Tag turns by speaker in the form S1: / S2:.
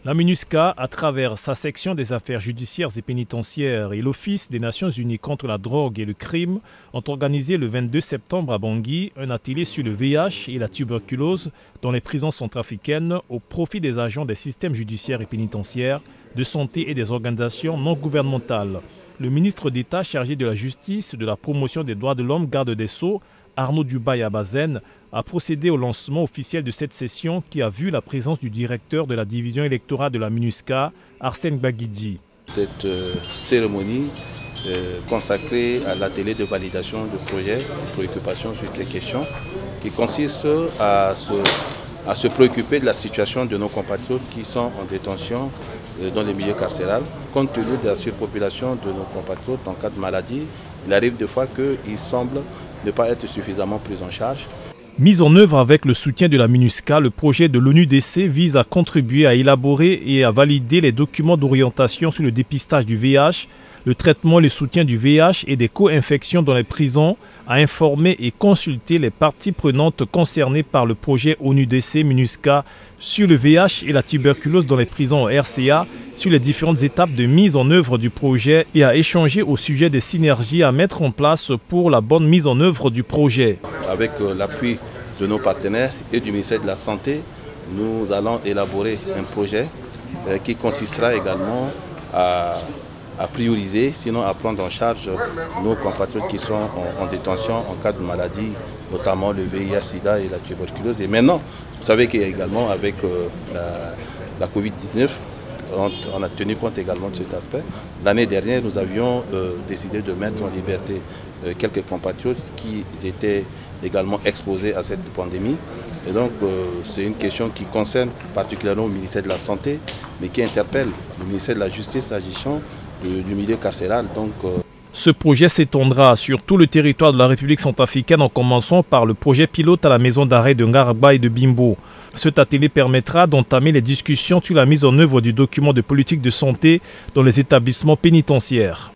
S1: La MINUSCA, à travers sa section des affaires judiciaires et pénitentiaires et l'Office des Nations Unies contre la drogue et le crime, ont organisé le 22 septembre à Bangui un atelier sur le VIH et la tuberculose dans les prisons centrafricaines au profit des agents des systèmes judiciaires et pénitentiaires, de santé et des organisations non gouvernementales. Le ministre d'État chargé de la justice, de la promotion des droits de l'homme, garde des Sceaux, Arnaud Dubaï-Abazen, a procédé au lancement officiel de cette session qui a vu la présence du directeur de la division électorale de la MINUSCA, Arsène Baguidji.
S2: Cette cérémonie consacrée à l'atelier de validation de projets, de préoccupations sur ces questions, qui consiste à se préoccuper de la situation de nos compatriotes qui sont en détention dans les milieux carcérales. Compte tenu de la surpopulation de nos compatriotes en cas de maladie, il arrive des fois qu'ils semblent ne pas être suffisamment pris en charge.
S1: Mis en œuvre avec le soutien de la MINUSCA, le projet de l'ONUDC vise à contribuer à élaborer et à valider les documents d'orientation sur le dépistage du VIH, le traitement et le soutien du VIH et des co-infections dans les prisons, à informer et consulter les parties prenantes concernées par le projet ONUDC-MINUSCA sur le VIH et la tuberculose dans les prisons RCA, sur les différentes étapes de mise en œuvre du projet et à échanger au sujet des synergies à mettre en place pour la bonne mise en œuvre du projet.
S2: Avec l'appui de nos partenaires et du ministère de la Santé, nous allons élaborer un projet qui consistera également à prioriser, sinon à prendre en charge nos compatriotes qui sont en détention en cas de maladie, notamment le VIH, SIDA et la tuberculose. Et maintenant, vous savez qu'également avec la Covid-19, on a tenu compte également de cet aspect. L'année dernière, nous avions décidé de mettre en liberté quelques compatriotes qui étaient également exposés à cette pandémie. Et donc, c'est une question qui concerne particulièrement le ministère de la Santé, mais qui interpelle le ministère de la Justice, agissant du milieu carcéral.
S1: Ce projet s'étendra sur tout le territoire de la République centrafricaine en commençant par le projet pilote à la maison d'arrêt de Ngaraba et de Bimbo. Cet atelier permettra d'entamer les discussions sur la mise en œuvre du document de politique de santé dans les établissements pénitentiaires.